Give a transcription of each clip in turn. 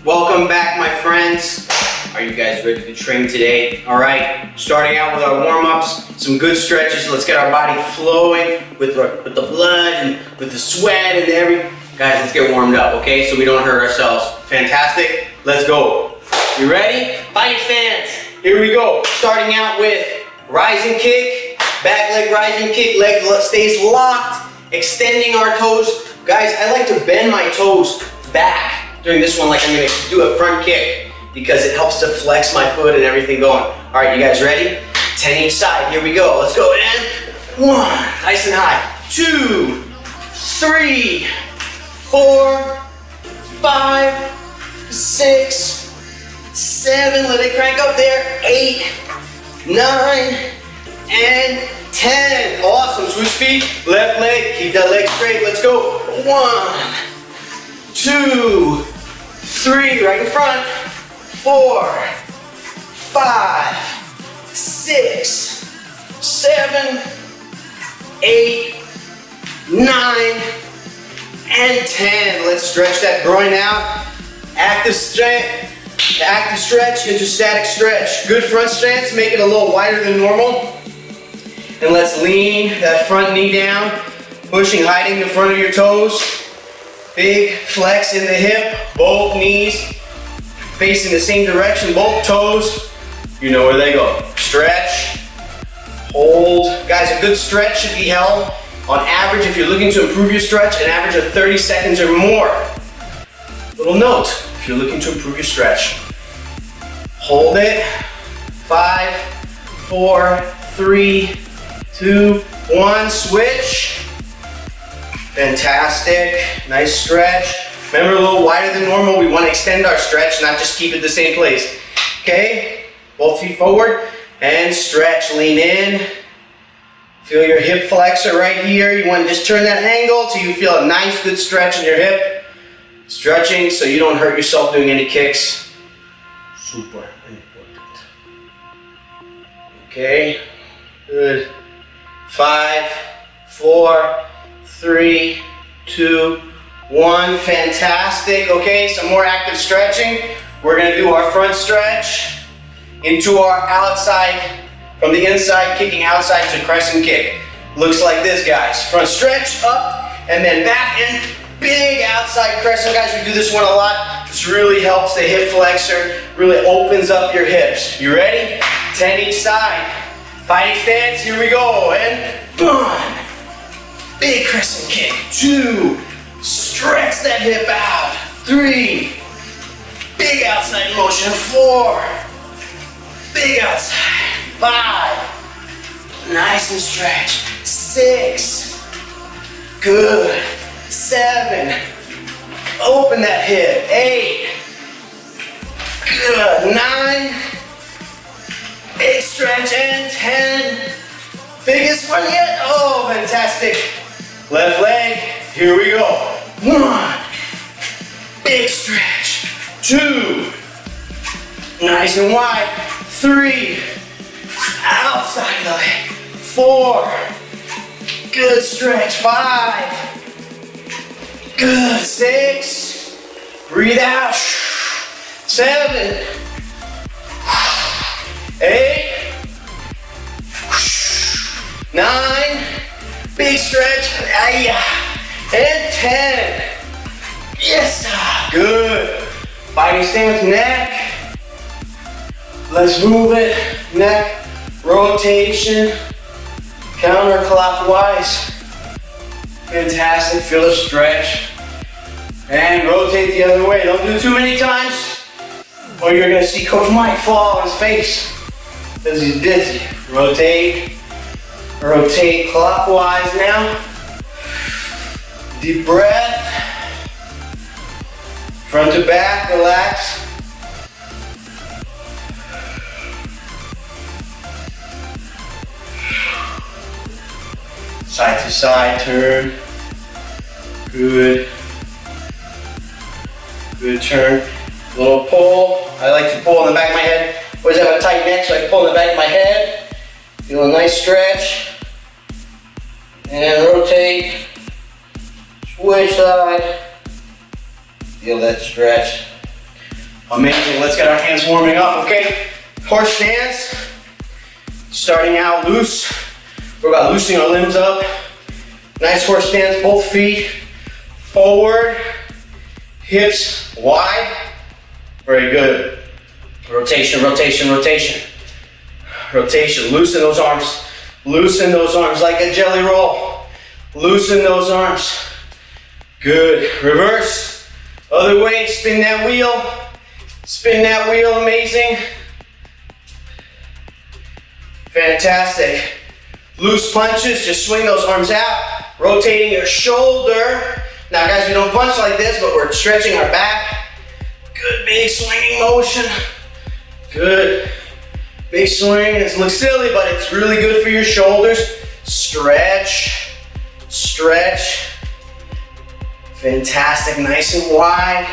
Welcome back, my friends. Are you guys ready to train today? All right, starting out with our warm-ups, some good stretches. Let's get our body flowing with the blood and with the sweat and everything. Guys, let's get warmed up, okay? So we don't hurt ourselves. Fantastic, let's go. You ready? Fighting stance. Here we go. Starting out with rising kick, back leg rising kick, leg stays locked, extending our toes. Guys, I like to bend my toes back during this one like I'm gonna do a front kick because it helps to flex my foot and everything going. All right, you guys ready? 10 each side, here we go. Let's go, and 1, nice and high. 2, 3, 4, 5, 6, 7, let it crank up there. 8, 9, and 10. Awesome, switch feet, left leg, keep that leg straight. Let's go. 1, 2, 3, right in front. 4, 5, 6, 7, 8, 9, and 10. Let's stretch that groin out. Active stretch into static stretch. Good front stance, make it a little wider than normal. And let's lean that front knee down, pushing, hiding the front of your toes. Big flex in the hip, both knees facing the same direction, both toes. You know where they go. Stretch, hold. Guys, a good stretch should be held on average, if you're looking to improve your stretch, an average of 30 seconds or more. Little note, if you're looking to improve your stretch. Hold it. 5, 4, 3, 2, 1, switch. Fantastic, nice stretch. Remember, a little wider than normal. We want to extend our stretch, not just keep it the same place. Okay, both feet forward and stretch, lean in. Feel your hip flexor right here. You want to just turn that angle till you feel a nice, good stretch in your hip. Stretching so you don't hurt yourself doing any kicks. Super important. Okay, good. 5, 4, 3, 2, 1. Fantastic. Okay, some more active stretching. We're going to do our front stretch into our outside, from the inside, kicking outside to crescent kick. Looks like this, guys. Front stretch, up, and then back, and big outside crescent. Guys, we do this one a lot. This really helps the hip flexor, really opens up your hips. You ready? 10 each side. Fighting stance, here we go, and 1, big crescent kick. 2, stretch that hip out. 3, big outside motion. 4, big outside. 5, nice and stretch. 6, good. 7, open that hip. 8, good. 9, big stretch, and 10, biggest one yet. Oh, fantastic. Left leg, here we go. 1, big stretch. 2, nice and wide. 3, outside the leg. 4, good stretch. 5, good. 6, breathe out. 7, 8, 9, big stretch, and 10. Yes, good. Fighting stance, neck. Let's move it. Neck rotation, counterclockwise. Fantastic. Feel the stretch. And rotate the other way. Don't do too many times, or you're gonna see Coach Mike fall on his face because he's dizzy. Rotate. Rotate clockwise now. Deep breath. Front to back, relax. Side to side, turn. Good. Good turn. Little pull. I like to pull in the back of my head. Always have a tight neck, so I can pull in the back of my head. Feel a nice stretch. And rotate. Switch side. Feel that stretch. Amazing, let's get our hands warming up, okay? Horse stance, starting out loose. We're about loosening our limbs up. Nice horse stance, both feet forward, hips wide. Very good. Rotation, rotation, rotation. Rotation, loosen those arms. Loosen those arms like a jelly roll. Loosen those arms. Good, reverse. Other way, spin that wheel. Spin that wheel, amazing. Fantastic. Loose punches, just swing those arms out. Rotating your shoulder. Now guys, we don't punch like this, but we're stretching our back. Good, big swinging motion. Good. Big swing. It looks silly, but it's really good for your shoulders. Stretch. Stretch. Fantastic, nice and wide.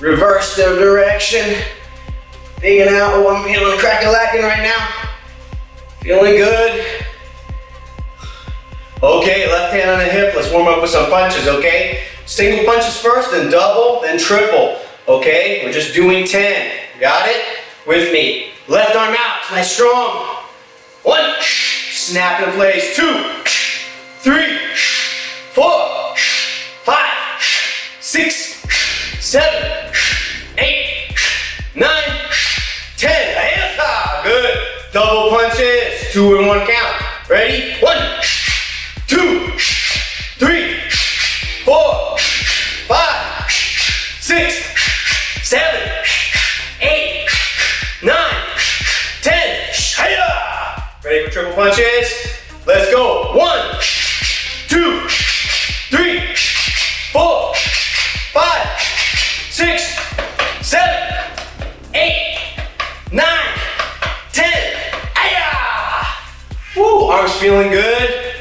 Reverse the direction. Digging out. Oh, I'm feeling crack-a-lacking right now. Feeling good. Okay, left hand on the hip. Let's warm up with some punches, okay? Single punches first, then double, then triple. Okay, we're just doing 10. Got it? With me. Left arm out, nice strong. 1, snap in place. 2, 3, 4, 5, 6, 7, 8, 9, 10. Good. Double punches. 2 in 1 count. Ready? 1, 2, 3, 4, 5, 6, 7, 8, 9, 10. Hiya! Ready for triple punches? Let's go. 1, 2, 3, 4, 5, 6, 7, 8, 9, 10. Hiya! Woo! Arms feeling good.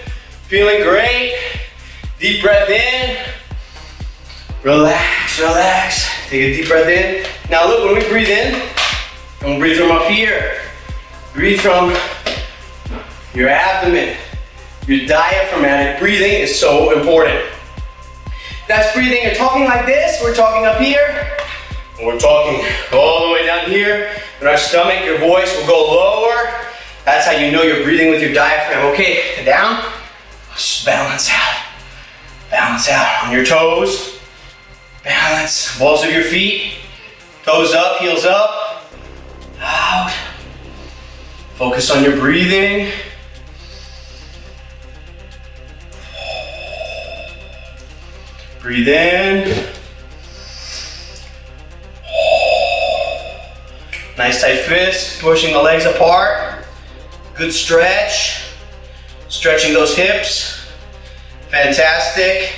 Feeling great. Deep breath in. Relax, relax. Take a deep breath in. Now look, when we breathe in, don't breathe from up here. Breathe from your abdomen. Your diaphragmatic breathing is so important. That's breathing, you're talking like this, we're talking up here, and we're talking all the way down here. In our stomach, your voice will go lower. That's how you know you're breathing with your diaphragm. Okay, down, just balance out. Balance out on your toes. Balance, balls of your feet. Toes up, heels up. Out. Focus on your breathing. Breathe in. Nice tight fist, pushing the legs apart. Good stretch. Stretching those hips. Fantastic.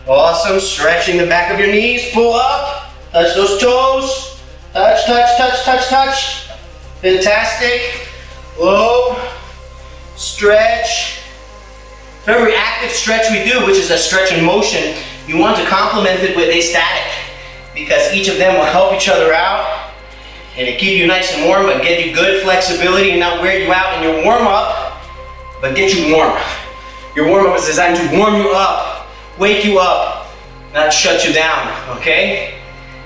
Awesome. Stretching the back of your knees. Pull up. Touch those toes. Touch, touch, touch, touch, touch. Fantastic. Low. Stretch. For every active stretch we do, which is a stretch in motion, you want to complement it with a static, because each of them will help each other out and it keep you nice and warm, but get you good flexibility and not wear you out in your warm-up, but get you warm. Your warm-up is designed to warm you up, wake you up, not shut you down, okay?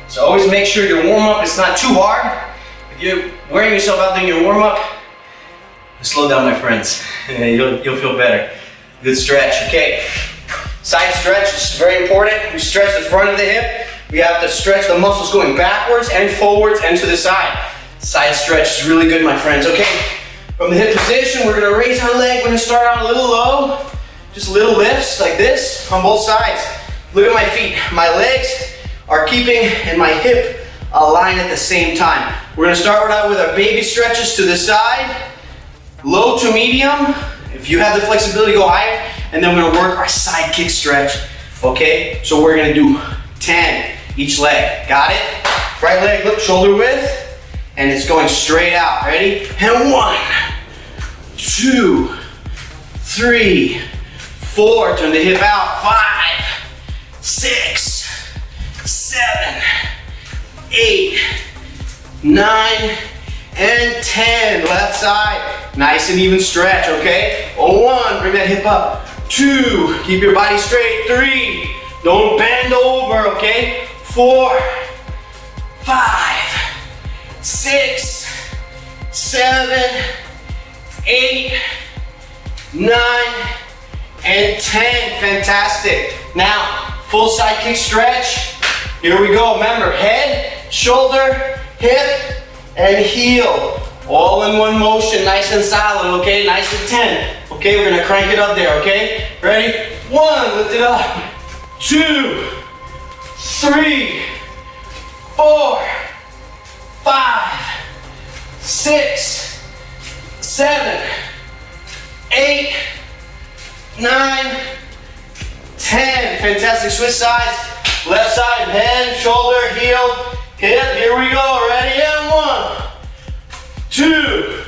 So always make sure your warm-up is not too hard. If you're wearing yourself out during your warm-up, slow down, my friends. You'll feel better. Good stretch, okay. Side stretch is very important. We stretch the front of the hip. We have to stretch the muscles going backwards and forwards and to the side. Side stretch is really good, my friends, okay? From the hip position, we're gonna raise our leg. We're gonna start out a little low. Just little lifts like this on both sides. Look at my feet. My legs are keeping and my hip aligned at the same time. We're gonna start out with our baby stretches to the side. Low to medium. If you have the flexibility, go higher. And then we're gonna work our side kick stretch. Okay, so we're gonna do 10 each leg. Got it? Right leg, look, shoulder width. And it's going straight out. Ready? And 1, 2, 3, 4. Turn the hip out. 5, 6, 7, 8, 9, and 10. Left side. Nice and even stretch, okay? 1, bring that hip up. 2, keep your body straight. 3, don't bend over, okay? 4, 5, 6, 7, 8, 9, and 10. Fantastic. Now, full side kick stretch. Here we go. Remember, head, shoulder, hip, and heel. All in one motion, nice and solid, okay? Nice and 10. Okay, we're gonna crank it up there, okay? Ready? 1, lift it up. 2, 3, 4, 5, 6, 7, 8, 9, 10. Fantastic. Switch sides. Left side, head, shoulder, heel, hip. Here we go. Ready? And 1, 2,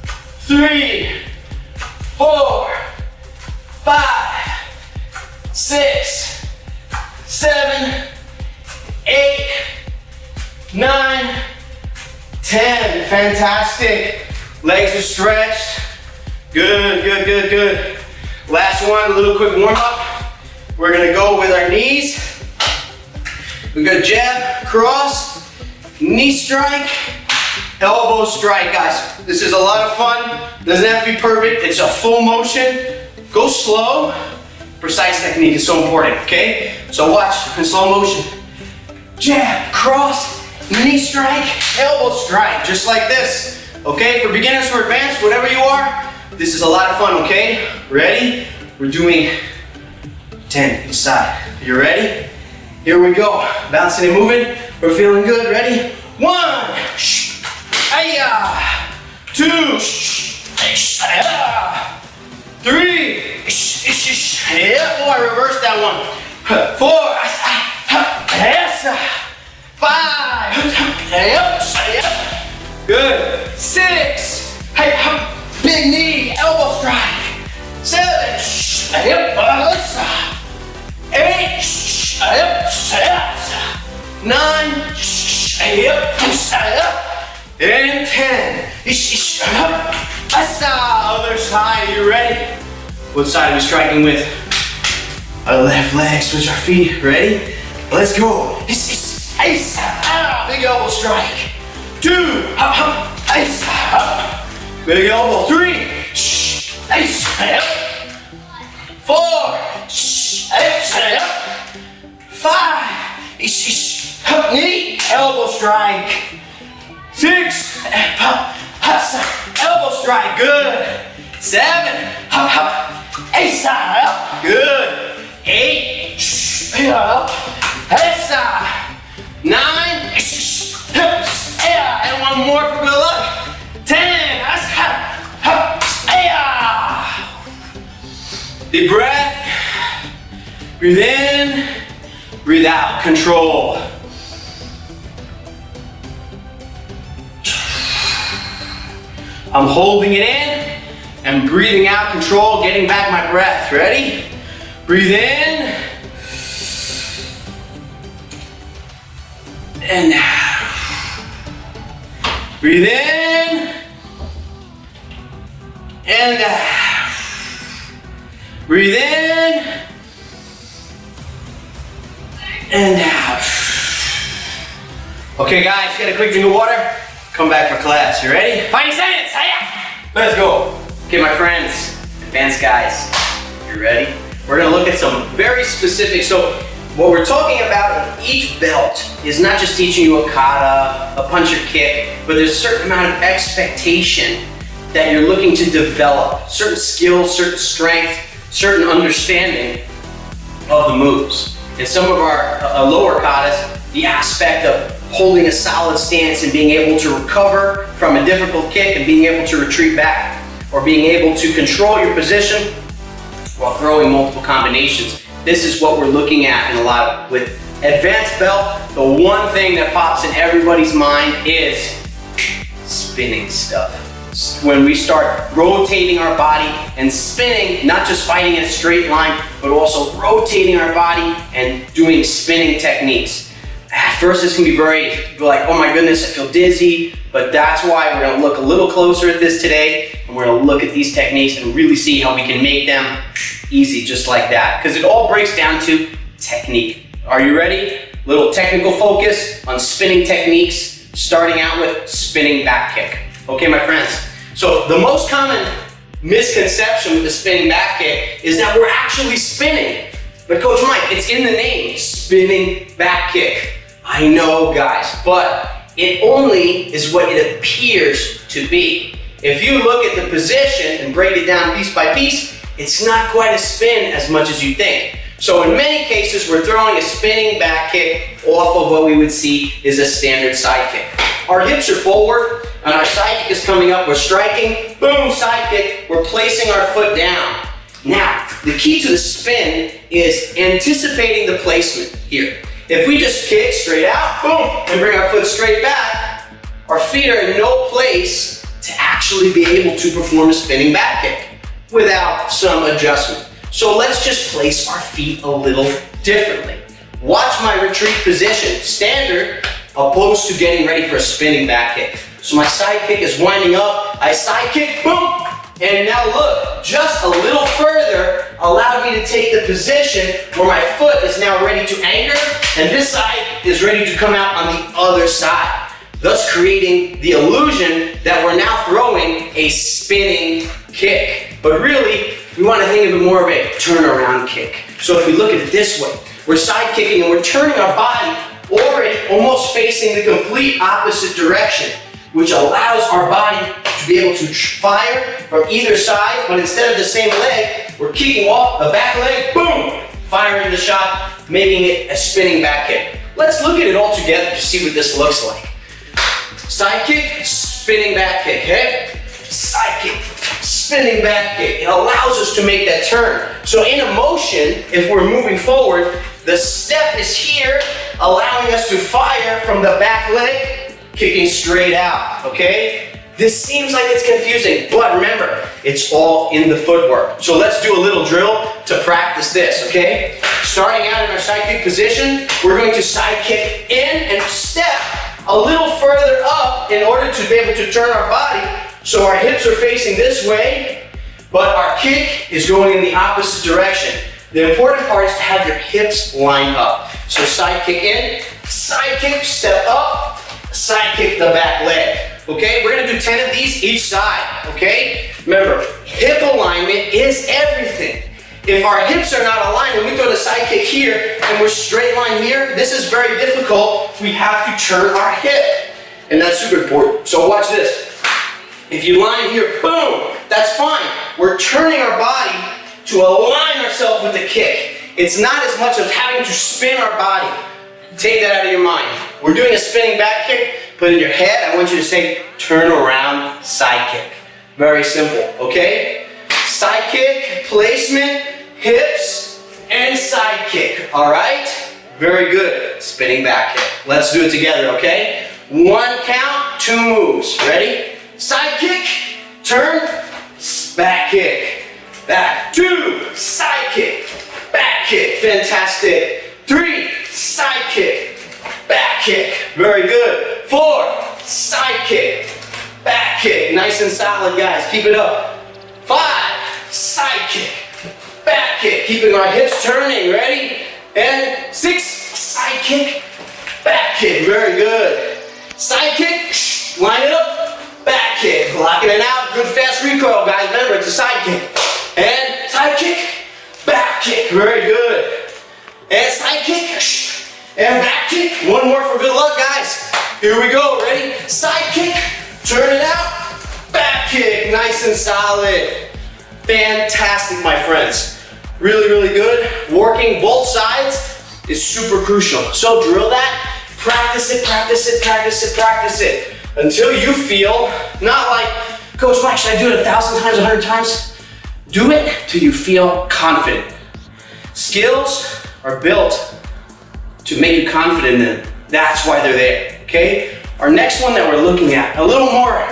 3, 4, 5, 6, 7, 8, 9, 10. Fantastic. Legs are stretched. Good, good, good, good. Last one, a little quick warm up. We're gonna go with our knees. We got jab, cross, knee strike, elbow strike, guys. This is a lot of fun. Doesn't have to be perfect. It's a full motion. Go slow. Precise technique is so important, okay? So watch in slow motion. Jab, cross, knee strike, elbow strike, just like this. Okay, for beginners, for advanced, whatever you are, this is a lot of fun, okay? Ready? We're doing 10 each side. You ready? Here we go. Bouncing and moving. We're feeling good. Ready? 1, Aya. 2, 3, yeah, boy, reverse that one. 4, 5, good. 6, big knee, elbow strike. 7, 8, 9, and 10. Other side, you ready? What side are we striking with? Our left leg, switch our feet. Ready? Let's go. Big elbow strike. 2, big elbow. 3, 4, 5, knee, elbow strike. 6, elbow strike, good. 7, good. 8, 9, and one more for good luck. 10, deep breath. Breathe in, breathe out, control. I'm holding it in and breathing out, control, getting back my breath. Ready? Breathe in and out. Breathe in and out. Breathe in and out. Okay, guys, get a quick drink of water. Come back for class. You ready? 5 seconds. Let's go. Okay, my friends, advanced guys, you ready? We're gonna look at some very specific. So, what we're talking about in each belt is not just teaching you a kata, a punch or kick, but there's a certain amount of expectation that you're looking to develop. Certain skills, certain strength, certain understanding of the moves. In some of our lower katas, the aspect of holding a solid stance and being able to recover from a difficult kick and being able to retreat back, or being able to control your position while throwing multiple combinations. This is what we're looking at in a lot of, with advanced belt, the one thing that pops in everybody's mind is spinning stuff. When we start rotating our body and spinning, not just fighting in a straight line, but also rotating our body and doing spinning techniques. At first, this can be very like, oh my goodness, I feel dizzy, but that's why we're gonna look a little closer at this today, and we're gonna look at these techniques and really see how we can make them easy just like that, because it all breaks down to technique. Are you ready? Little technical focus on spinning techniques, starting out with spinning back kick. Okay, my friends? So the most common misconception with the spinning back kick is that we're actually spinning. But Coach Mike, it's in the name, spinning back kick. I know, guys, but it only is what it appears to be. If you look at the position and break it down piece by piece, it's not quite a spin as much as you think. So in many cases, we're throwing a spinning back kick off of what we would see is a standard side kick. Our hips are forward and our side kick is coming up. We're striking, boom, side kick. We're placing our foot down. Now, the key to the spin is anticipating the placement here. If we just kick straight out, boom, and bring our foot straight back, our feet are in no place to actually be able to perform a spinning back kick without some adjustment. So let's just place our feet a little differently. Watch my retreat position, standard, opposed to getting ready for a spinning back kick. So my side kick is winding up, I side kick, boom, and now look, just a little further allowed me to take the position where my foot is now ready to anchor, and this side is ready to come out on the other side, thus creating the illusion that we're now throwing a spinning kick. But really, we want to think of it more of a turnaround kick. So if we look at it this way, we're side kicking and we're turning our body already almost facing the complete opposite direction, which allows our body to be able to fire from either side, but instead of the same leg, we're kicking off the back leg, boom, firing the shot, making it a spinning back kick. Let's look at it all together to see what this looks like. Side kick, spinning back kick, okay? Side kick, spinning back kick. It allows us to make that turn. So in a motion, if we're moving forward, the step is here, allowing us to fire from the back leg, kicking straight out, okay? This seems like it's confusing, but remember, it's all in the footwork. So let's do a little drill to practice this, okay? Starting out in our side kick position, we're going to side kick in and step a little further up in order to be able to turn our body so our hips are facing this way, but our kick is going in the opposite direction. The important part is to have your hips lined up. So side kick in, side kick, step up, side kick the back leg. Okay, we're gonna do 10 of these each side, okay? Remember, hip alignment is everything. If our hips are not aligned and we throw the side kick here and we're straight line here, this is very difficult. We have to turn our hip, and that's super important. So watch this. If you line here, boom, that's fine. We're turning our body to align ourselves with the kick. It's not as much of having to spin our body. Take that out of your mind. We're doing a spinning back kick, but in your head, I want you to say, turn around, side kick. Very simple, okay? Side kick, placement, hips, and side kick, all right? Very good. Spinning back kick. Let's do it together, okay? 1 count, 2 moves. Ready? Side kick, turn, back kick. Back, 2, side kick, back kick. Fantastic. 3, side kick, back kick. Very good. 4, side kick, back kick. Nice and solid, guys. Keep it up. 5, side kick, back kick. Keeping our hips turning. Ready? And 6, side kick, back kick. Very good. Side kick, line it up, back kick. Locking it out. Good fast recoil, guys. Remember, it's a side kick. And side kick, back kick. Very good. And side kick, and back kick. One more for good luck, guys. Here we go. Ready? Side kick, turn it out, back kick. Nice and solid. Fantastic, my friends. Really, really good. Working both sides is super crucial. So drill that. Practice it, practice it, practice it, practice it. Until you feel, not like, Coach Mike, should I do it 1,000 times, 100 times? Do it till you feel confident. Skills are built to make you confident in them. That's why they're there, okay? Our next one that we're looking at, a little more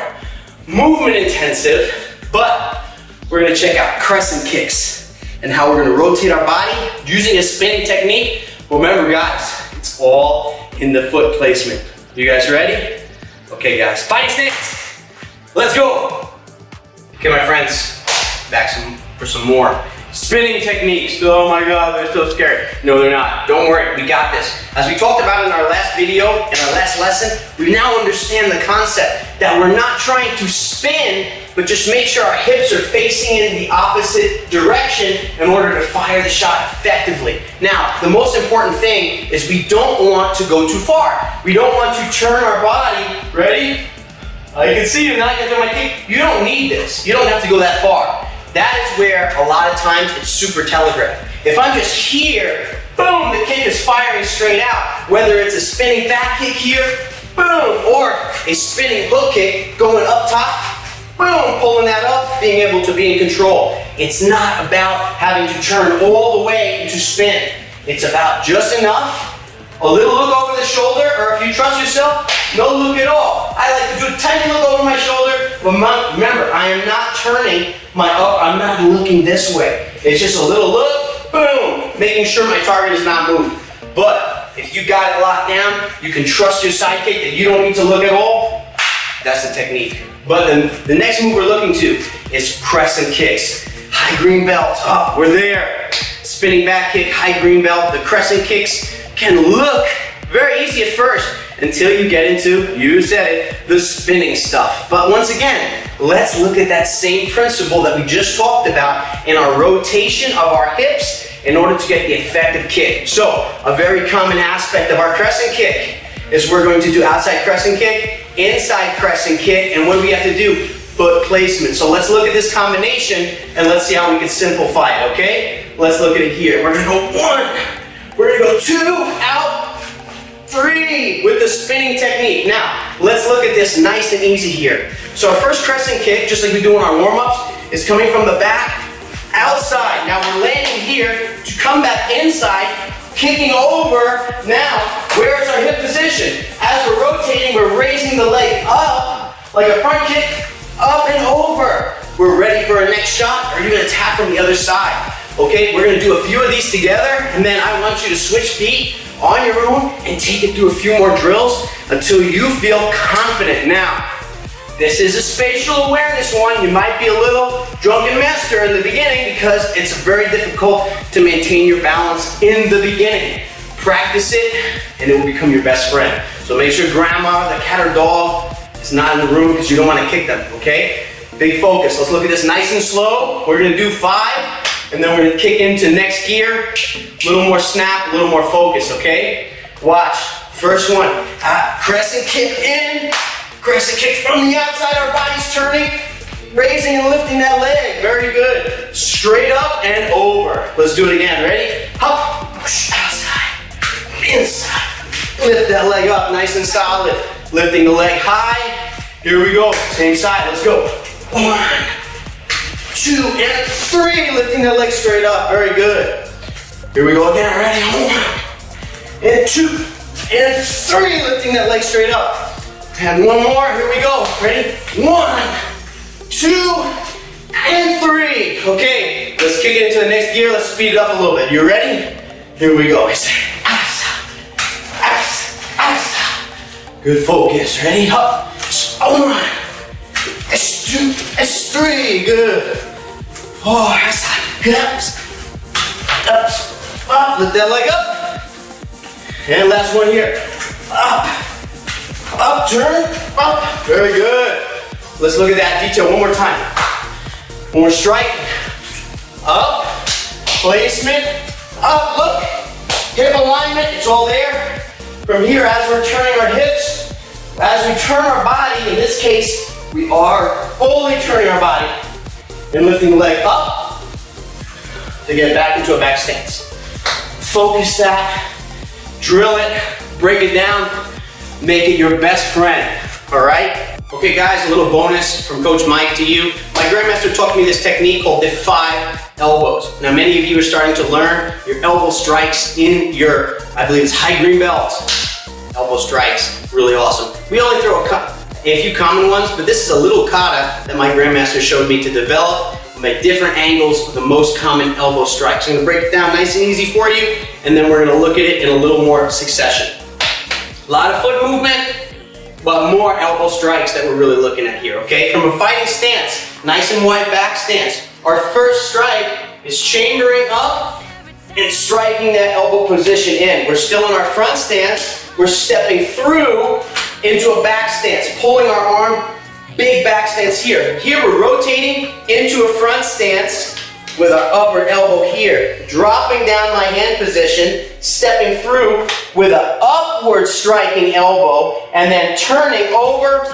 movement intensive, but we're gonna check out Crescent Kicks and how we're gonna rotate our body using a spinning technique. Remember, guys, it's all in the foot placement. You guys ready? Okay, guys, fighting stance. Let's go. Okay, my friends, back for some more Spinning techniques. Oh my God, they're so scary. No, they're not. Don't worry, we got this. As we talked about in our last video, in our last lesson, we now understand the concept that we're not trying to spin, but just make sure our hips are facing in the opposite direction in order to fire the shot effectively. Now, the most important thing is we don't want to go too far. We don't want to turn our body. Ready? I can see you not getting my kick. You don't need this. You don't have to go that far. That is where a lot of times it's super telegraphed. If I'm just here, boom, the kick is firing straight out. Whether it's a spinning back kick here, boom, or a spinning hook kick going up top, boom, pulling that up, being able to be in control. It's not about having to turn all the way into spin. It's about just enough, a little look over the shoulder, or if you trust yourself, no look at all. I like to do a tiny look over my shoulder, but remember, I am not turning I'm not looking this way. It's just a little look, boom, making sure my target is not moving. But if you got it locked down, you can trust your sidekick that you don't need to look at all. That's the technique. But the next move we're looking to is Crescent Kicks. High green belt, oh, we're there. Spinning back kick, high green belt. The Crescent Kicks can look very easy at first until you get into, you said it, the spinning stuff. But once again, let's look at that same principle that we just talked about in our rotation of our hips in order to get the effective kick. So, a very common aspect of our Crescent Kick is we're going to do outside Crescent Kick, inside Crescent Kick, and what do we have to do? Foot placement. So let's look at this combination and let's see how we can simplify it, okay? Let's look at it here. We're gonna go 1, we're gonna go 2, out, 3 with the spinning technique. Now, let's look at this nice and easy here. So our first Crescent Kick, just like we do in our warm-ups, is coming from the back, outside. Now we're landing here to come back inside, kicking over. Now, where is our hip position? As we're rotating, we're raising the leg up, like a front kick, up and over. We're ready for our next shot, or you're gonna tap from the other side. Okay, we're gonna do a few of these together, and then I want you to switch feet on your own and take it through a few more drills until you feel confident. Now, this is a spatial awareness one. You might be a little drunken master in the beginning because it's very difficult to maintain your balance in the beginning. Practice it and it will become your best friend. So make sure grandma, the cat or dog is not in the room because you don't want to kick them, okay? Big focus. Let's look at this nice and slow. We're gonna do 5 and then we're gonna kick into next gear. A little more snap, a little more focus, okay? Watch, first one, Crescent Kick in, Crescent Kick from the outside, our body's turning, raising and lifting that leg, very good. Straight up and over. Let's do it again, ready? Up, outside, inside. Lift that leg up, nice and solid. Lifting the leg high. Here we go, same side, let's go. 1, 2, and 3, lifting that leg straight up, very good. Here we go again, ready? 1, and 2, and 3, lifting that leg straight up. And one more, here we go, ready? 1, 2, and 3. Okay, let's kick it into the next gear, let's speed it up a little bit. You ready? Here we go. Good focus, ready? Up, 1, S2, S3, good. 4, up, lift that leg up. And last one here, up, turn, up, very good. Let's look at that detail one more time. When we're striking, up, placement, up, look, hip alignment, it's all there. From here, as we're turning our hips, as we turn our body, in this case, we are fully turning our body and lifting the leg up to get back into a back stance. Focus that, drill it, break it down, make it your best friend, all right? Okay guys, a little bonus from Coach Mike to you. My Grandmaster taught me this technique called the 5 elbows. Now many of you are starting to learn your elbow strikes in your, I believe it's high green belt. Elbow strikes, really awesome. We only throw a few common ones, but this is a little kata that my Grandmaster showed me to develop my different angles of the most common elbow strikes. I'm gonna break it down nice and easy for you, and then we're gonna look at it in a little more succession. A lot of foot movement, but more elbow strikes that we're really looking at here, okay? From a fighting stance, nice and wide back stance. Our first strike is chambering up and striking that elbow position in. We're still in our front stance. We're stepping through into a back stance, pulling our arm, big back stance here. Here we're rotating into a front stance with our upper elbow here. Dropping down my hand position, stepping through with an upward striking elbow, and then turning over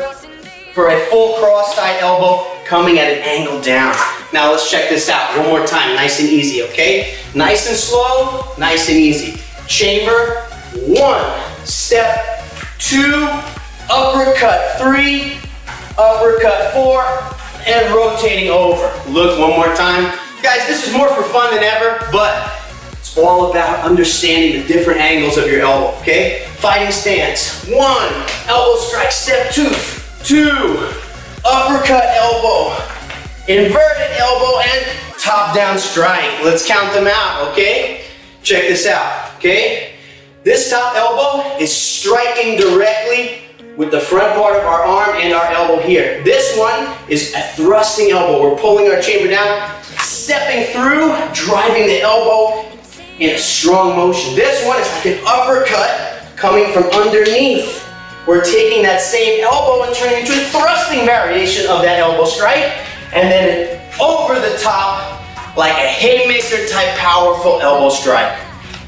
for a full cross side elbow, coming at an angle down. Now let's check this out one more time, nice and easy, okay? Nice and slow, nice and easy. Chamber, 1, step 2, uppercut 3, uppercut 4, and rotating over. Look one more time. Guys, this is more for fun than ever, but it's all about understanding the different angles of your elbow, okay? Fighting stance, 1, elbow strike, step 2, uppercut elbow, inverted elbow, and top down strike. Let's count them out, okay? Check this out, okay? This top elbow is striking directly with the front part of our arm and our elbow here. This one is a thrusting elbow. We're pulling our chamber down, stepping through, driving the elbow in a strong motion. This one is like an uppercut coming from underneath. We're taking that same elbow and turning into a thrusting variation of that elbow strike, and then over the top like a haymaker type powerful elbow strike.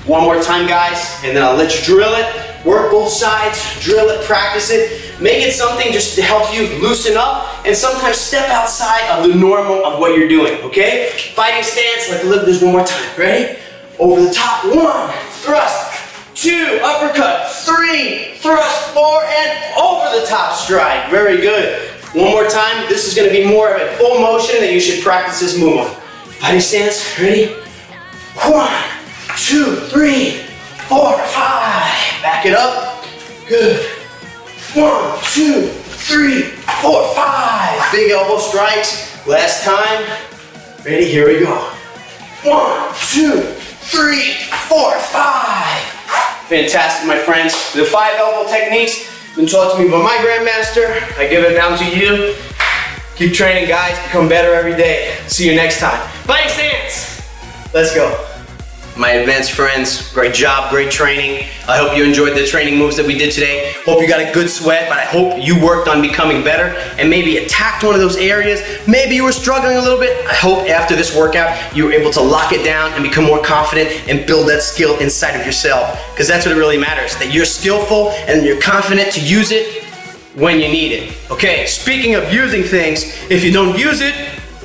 One more time, guys, and then I'll let you drill it. Work both sides, drill it, practice it. Make it something just to help you loosen up and sometimes step outside of the normal of what you're doing, okay? Fighting stance, like look, this one more time, ready? Over the top, 1, thrust, 2, uppercut, 3, thrust, 4, and over the top strike. Very good. One more time, this is gonna be more of a full motion that you should practice this move on. Fighting stance, ready? 1, 2, 3, 4, 5. Back it up. Good. 1, 2, 3, 4, 5. Big elbow strikes. Last time. Ready? Here we go. 1, 2, 3, 4, 5. Fantastic, my friends. The 5 elbow techniques been taught to me by my grandmaster. I give it down to you. Keep training, guys. Become better every day. See you next time. Fighting stance. Let's go. My advanced friends, great job, great training. I hope you enjoyed the training moves that we did today. Hope you got a good sweat, but I hope you worked on becoming better and maybe attacked one of those areas. Maybe you were struggling a little bit. I hope after this workout, you were able to lock it down and become more confident and build that skill inside of yourself. Because that's what it really matters, that you're skillful and you're confident to use it when you need it. Okay, speaking of using things, if you don't use it,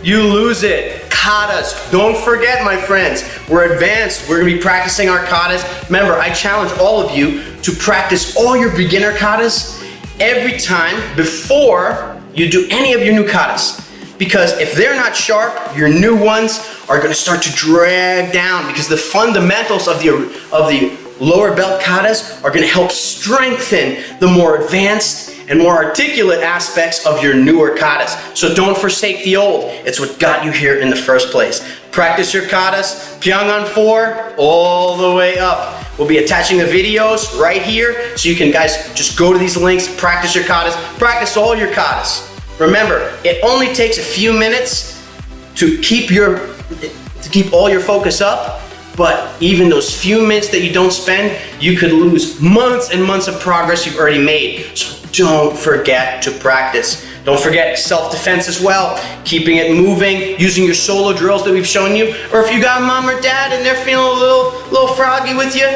you lose it. Katas, don't forget, my friends, we're advanced. We're gonna be practicing our katas. Remember, I challenge all of you to practice all your beginner katas every time before you do any of your new katas. Because if they're not sharp, your new ones are gonna start to drag down, because the fundamentals of the lower belt katas are gonna help strengthen the more advanced and more articulate aspects of your newer katas. So don't forsake the old. It's what got you here in the first place. Practice your katas, Pyongan 4, all the way up. We'll be attaching the videos right here, so you can, guys, just go to these links, practice your katas, practice all your katas. Remember, it only takes a few minutes to keep all your focus up, but even those few minutes that you don't spend, you could lose months and months of progress you've already made. So don't forget to practice. Don't forget self-defense as well. Keeping it moving, using your solo drills that we've shown you. Or if you got mom or dad and they're feeling a little froggy with you,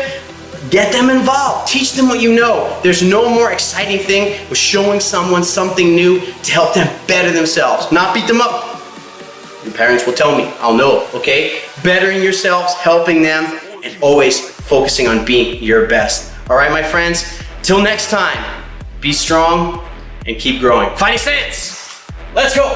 get them involved. Teach them what you know. There's no more exciting thing with showing someone something new to help them better themselves. Not beat them up. Your parents will tell me, I'll know, okay? Bettering yourselves, helping them, and always focusing on being your best. All right, my friends, till next time, be strong and keep growing. Fighting stance, let's go.